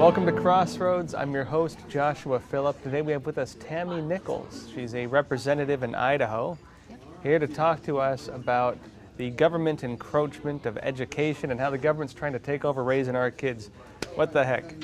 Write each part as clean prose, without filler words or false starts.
Welcome to Crossroads. I'm your host, Joshua Philipp. Today we have with us Tammy Nichols. She's a representative in Idaho, here to talk to us about the government encroachment of education and how the government's trying to take over raising our kids. What the heck?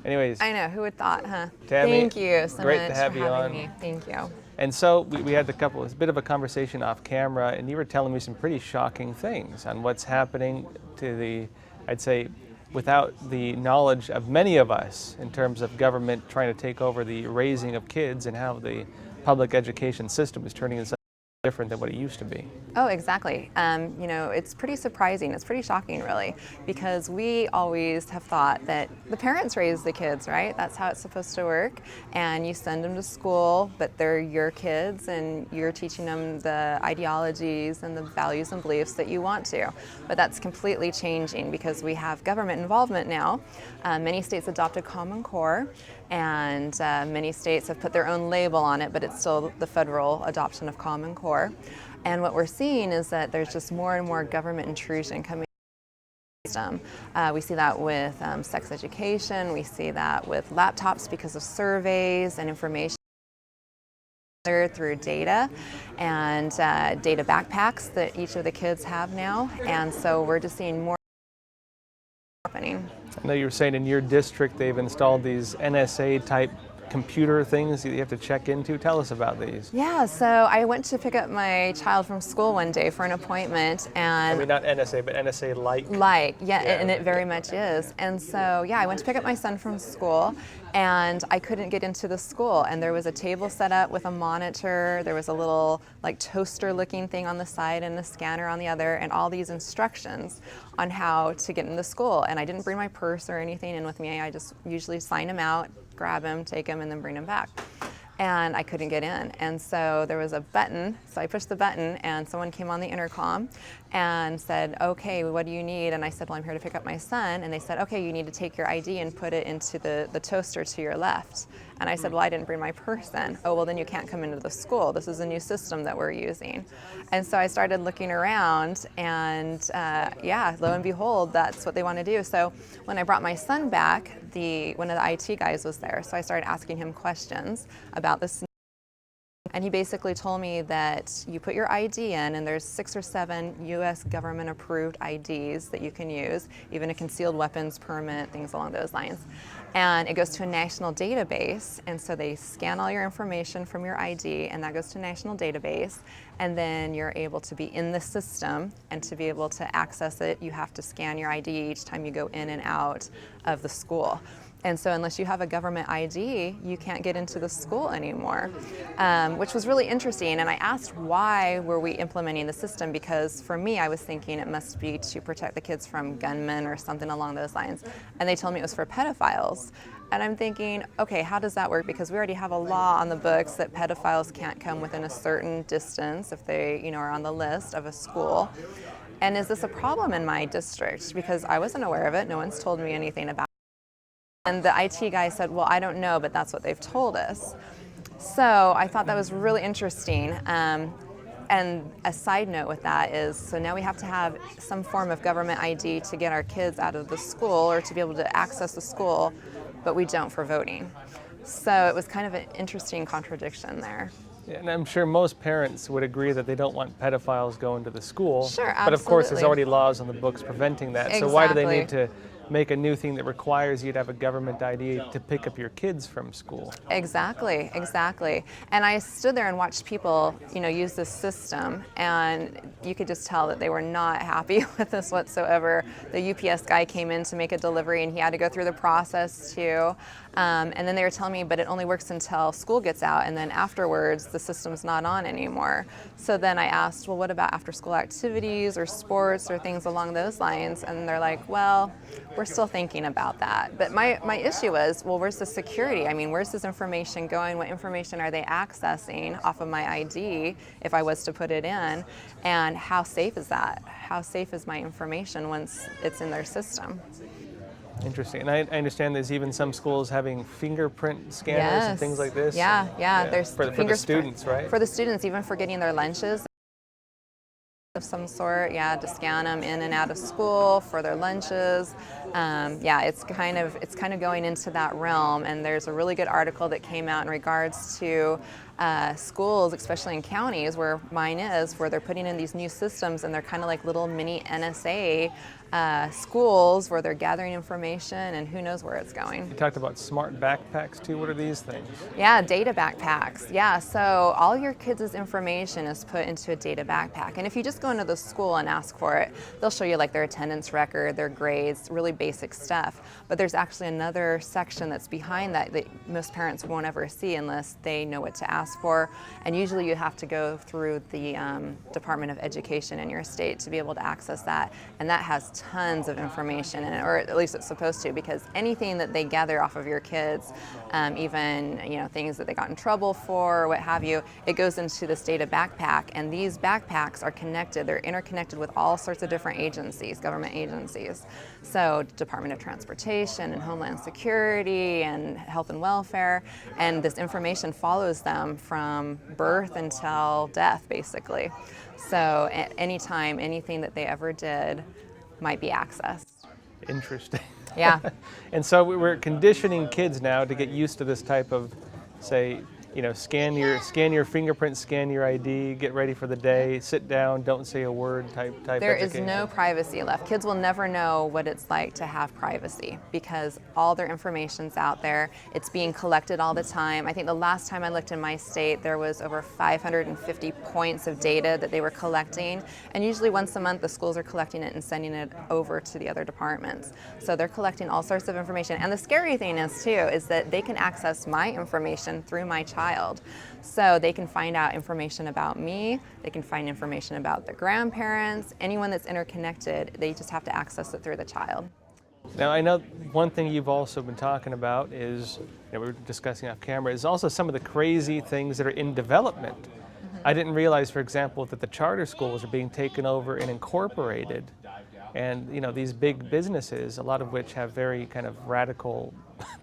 Anyways. I know, who would thought, huh? Tammy, thank you so great much to have for you having on. me. Thank you. And so we had a bit of a conversation off camera, and you were telling me some pretty shocking things on what's happening to I'd say, without the knowledge of many of us in terms of government trying to take over the raising of kids and how the public education system is turning into something different than what it used to be. Oh, exactly. It's pretty surprising. It's pretty shocking, really, because we always have thought that the parents raise the kids, right? That's how it's supposed to work. And you send them to school, but they're your kids, and you're teaching them the ideologies and the values and beliefs that you want to. But that's completely changing because we have government involvement now. Many states adopted Common Core, and many states have put their own label on it, but it's still the federal adoption of Common Core. And what we're seeing is that there's just more and more government intrusion coming into the system. We see that with sex education. We see that with laptops because of surveys and information through data and data backpacks that each of the kids have now. And so we're just seeing more happening. I know you were saying in your district they've installed these NSA type computer things that you have to check into. Tell us about these. Yeah, so I went to pick up my child from school one day for an appointment, and I mean, not NSA, but NSA-like. Yeah, and it very much is. And so, yeah, I went to pick up my son from school, and I couldn't get into the school. And there was a table set up with a monitor. There was a little, like, toaster-looking thing on the side and a scanner on the other, and all these instructions on how to get into the school. And I didn't bring my purse or anything in with me. I just usually sign him out, grab him, take him, and then bring him back. And I couldn't get in. And so there was a button, so I pushed the button, and someone came on the intercom and said, okay, what do you need? And I said, well, I'm here to pick up my son. And they said, okay, you need to take your ID and put it into the toaster to your left. And I said, well, I didn't bring my purse in. Oh, well, then you can't come into the school. This is a new system that we're using. And so I started looking around, and lo and behold, that's what they want to do. So when I brought my son back, one of the IT guys was there. So I started asking him questions about this. And he basically told me that you put your ID in, and there's 6 or 7 U.S. government-approved IDs that you can use, even a concealed weapons permit, things along those lines. And it goes to a national database, and so they scan all your information from your ID, and that goes to a national database, and then you're able to be in the system, and to be able to access it, you have to scan your ID each time you go in and out of the school. And so unless you have a government ID, you can't get into the school anymore, which was really interesting. And I asked, why were we implementing the system? Because for me, I was thinking it must be to protect the kids from gunmen or something along those lines. And they told me it was for pedophiles. And I'm thinking, okay, how does that work? Because we already have a law on the books that pedophiles can't come within a certain distance if they, are on the list of a school. And is this a problem in my district? Because I wasn't aware of it. No one's told me anything about it. And the IT guy said, well, I don't know, but that's what they've told us. So I thought that was really interesting. And a side note with that is, so now we have to have some form of government ID to get our kids out of the school or to be able to access the school, but we don't for voting. So it was kind of an interesting contradiction there. Yeah, and I'm sure most parents would agree that they don't want pedophiles going to the school. Sure, absolutely. But of course, there's already laws on the books preventing that. Exactly. So why do they need to make a new thing that requires you to have a government ID to pick up your kids from school? Exactly. And I stood there and watched people, use this system, and you could just tell that they were not happy with this whatsoever. The UPS guy came in to make a delivery, and he had to go through the process too. And then they were telling me, but it only works until school gets out, and then afterwards the system's not on anymore. So then I asked, well, what about after school activities or sports or things along those lines? And they're like, well, we're still thinking about that. But my issue was, well, where's the security? I mean, where's this information going? What information are they accessing off of my ID if I was to put it in? And how safe is that? How safe is my information once it's in their system? Interesting. And I understand there's even some schools having fingerprint scanners and things like this. Yeah. There's for the students, right? For the students, even for getting their lunches. of some sort, yeah, to scan them in and out of school for their lunches. Yeah, it's kind of going into that realm, and there's a really good article that came out in regards to schools, especially in counties where mine is, where they're putting in these new systems, and they're kind of like little mini NSA schools where they're gathering information, and who knows where it's going. You talked about smart backpacks too. What are these things? Yeah, data backpacks. Yeah, so all your kids' information is put into a data backpack. And if you just go into the school and ask for it, they'll show you like their attendance record, their grades, really basic stuff. But there's actually another section that's behind that most parents won't ever see unless they know what to ask for. And usually you have to go through the Department of Education in your state to be able to access that. And that has tons of information in it, or at least it's supposed to, because anything that they gather off of your kids, even things that they got in trouble for, or what have you, it goes into this data backpack. And these backpacks are connected; they're interconnected with all sorts of different agencies, government agencies. So Department of Transportation and Homeland Security and Health and Welfare, and this information follows them from birth until death, basically. So anytime anything that they ever did might be accessed. Interesting. Yeah. And so we're conditioning kids now to get used to this type of, say, scan your fingerprint, scan your ID, get ready for the day, sit down, don't say a word type There is education. no privacy left. Kids will never know what it's like to have privacy because all their information's out there. It's being collected all the time. I think the last time I looked in my state, there was over 550 points of data that they were collecting. And usually once a month, the schools are collecting it and sending it over to the other departments. So they're collecting all sorts of information. And the scary thing is too, is that they can access my information through my child. So they can find out information about me, they can find information about the grandparents, anyone that's interconnected, they just have to access it through the child. Now, I know one thing you've also been talking about is, we were discussing off camera, is also some of the crazy things that are in development. I didn't realize, for example, that the charter schools are being taken over and incorporated. And, these big businesses, a lot of which have very kind of radical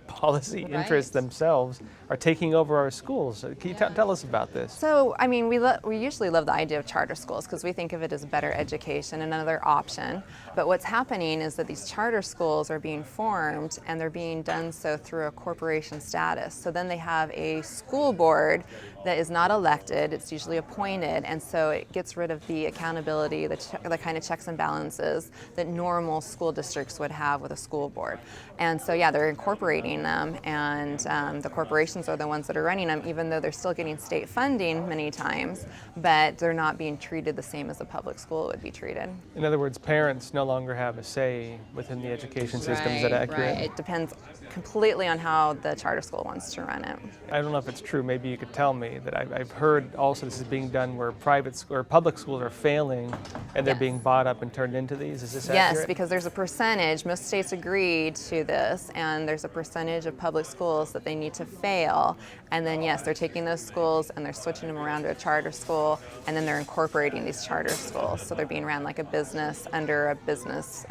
policy interests themselves, are taking over our schools. Can you tell us about this? So, I mean, we usually love the idea of charter schools because we think of it as better education, another option. But what's happening is that these charter schools are being formed and they're being done so through a corporation status. So then they have a school board that is not elected, it's usually appointed, and so it gets rid of the accountability, the kind of checks and balances that normal school districts would have with a school board. And so, yeah, they're incorporating them, and the corporations are the ones that are running them, even though they're still getting state funding many times, but they're not being treated the same as a public school would be treated. In other words, parents no longer have a say within the education system. Is that accurate? Right. It depends completely on how the charter school wants to run it. I don't know if it's true. Maybe you could tell me that I've heard also this is being done where public schools are failing and they're being bought up and turned into these. Is this accurate? Yes, because there's a percentage, most states agreed to this, and there's a percentage of public schools that they need to fail. And then, yes, they're taking those schools and they're switching them around to a charter school, and then they're incorporating these charter schools. So they're being ran like a business under a business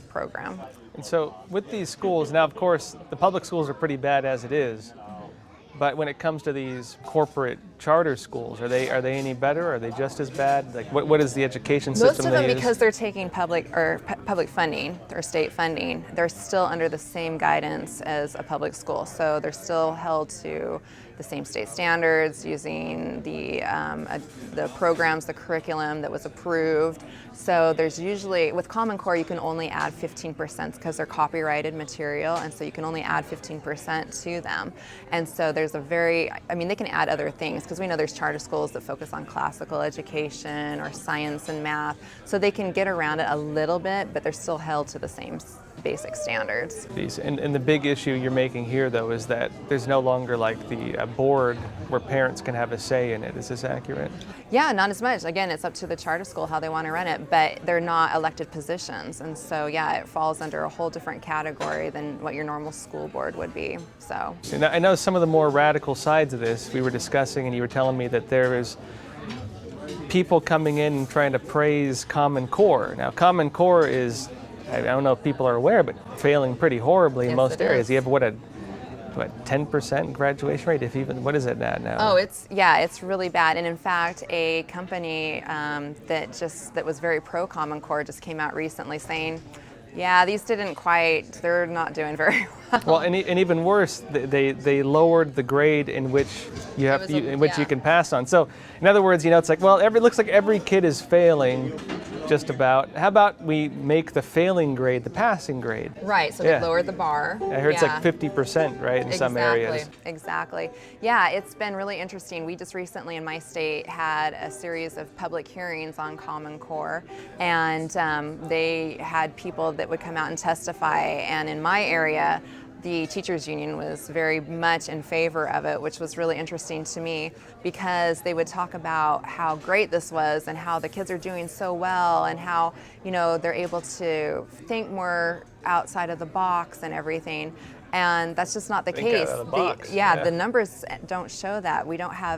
program. And so with these schools, now of course the public schools are pretty bad as it is, but when it comes to these corporate charter schools, are they any better? Are they just as bad? Like what is the education system Most of them, they use? because they're taking public funding or state funding, they're still under the same guidance as a public school. So they're still held to the same state standards, using the programs, the curriculum that was approved. So there's usually, with Common Core, you can only add 15% because they're copyrighted material, and so you can only add 15% to them. And so there's they can add other things, because we know there's charter schools that focus on classical education or science and math, so they can get around it a little bit, but they're still held to the same basic standards. And the big issue you're making here, though, is that there's no longer like the board where parents can have a say in it. Is this accurate? Yeah, not as much. Again, it's up to the charter school how they want to run it, but they're not elected positions. And so, yeah, it falls under a whole different category than what your normal school board would be. So And I know some of the more radical sides of this we were discussing, and you were telling me that there is people coming in and trying to praise Common Core. Now, Common Core is, I don't know if people are aware, but failing pretty horribly in Yes, most it areas. is. You have what, 10% graduation rate, if even, what is it at now? Oh, it's really bad. And in fact, a company that was very pro Common Core just came out recently saying, yeah, they're not doing very well. Well, and even worse, they lowered the grade in which you can pass on. So, in other words, it's like, well, it looks like every kid is failing, just about. How about we make the failing grade the passing grade? Right. So they lowered the bar. I heard it's like 50%, right, in some areas. Exactly. Yeah, it's been really interesting. We just recently in my state had a series of public hearings on Common Core, and they had people that would come out and testify. And in my area, the teachers union was very much in favor of it, which was really interesting to me because they would talk about how great this was and how the kids are doing so well and how, they're able to think more outside of the box and everything. And that's just not the case. Out of the box. The numbers don't show that.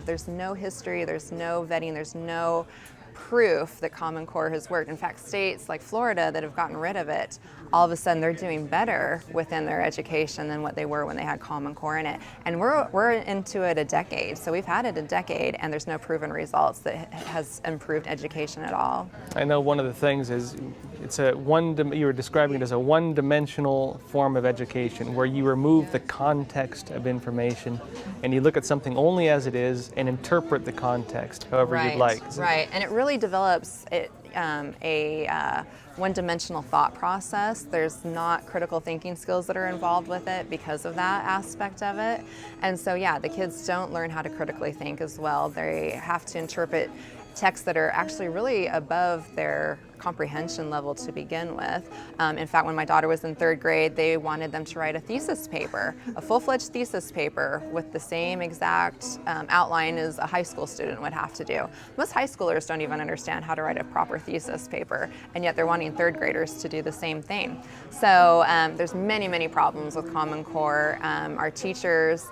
There's no history, there's no vetting, there's no proof that Common Core has worked. In fact, states like Florida that have gotten rid of it, all of a sudden they're doing better within their education than what they were when they had Common Core in it. And we're into it a decade. So we've had it a decade and there's no proven results that has improved education at all. I know one of the things is you were describing it as a one-dimensional form of education where you remove the context of information and you look at something only as it is and interpret the context however you'd like. Right, and it really develops a one-dimensional thought process. There's not critical thinking skills that are involved with it because of that aspect of it. And so, the kids don't learn how to critically think as well. They have to interpret texts that are actually really above their comprehension level to begin with. In fact, when my daughter was in 3rd grade, they wanted them to write a thesis paper, a full-fledged thesis paper with the same exact outline as a high school student would have to do. Most high schoolers don't even understand how to write a proper thesis paper, and yet they're wanting 3rd graders to do the same thing. So there's many, many problems with Common Core. Our teachers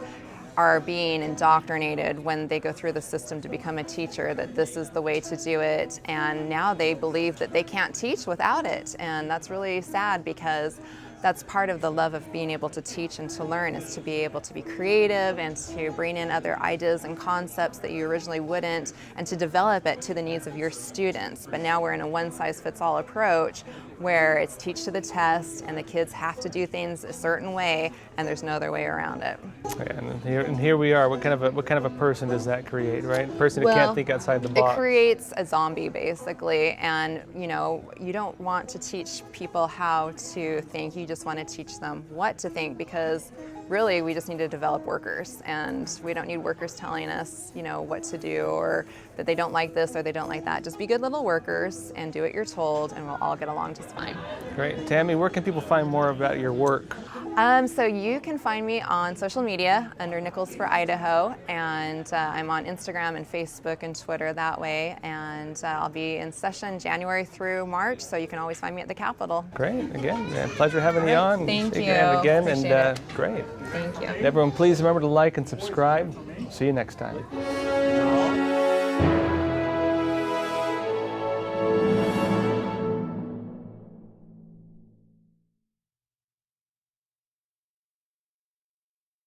are being indoctrinated when they go through the system to become a teacher that this is the way to do it, and now they believe that they can't teach without it, and that's really sad because that's part of the love of being able to teach and to learn, is to be able to be creative and to bring in other ideas and concepts that you originally wouldn't, and to develop it to the needs of your students. But now we're in a one-size-fits-all approach where it's teach to the test and the kids have to do things a certain way and there's no other way around it. And here we are. What kind of a person does that create, right? A person who can't think outside the box. It creates a zombie basically, and you don't want to teach people how to think. You just want to teach them what to think, because really we just need to develop workers, and we don't need workers telling us what to do or that they don't like this or they don't like that. Just be good little workers and do what you're told, and we'll all get along just fine. Great. Tammy, where can people find more about your work? So you can find me on social media under Nichols for Idaho, and I'm on Instagram and Facebook and Twitter that way, and I'll be in session January through March, so you can always find me at the Capitol. Great. Again, pleasure having you on. Thank you. Again, Appreciate it. Great. Thank you. Everyone, please remember to like and subscribe. See you next time.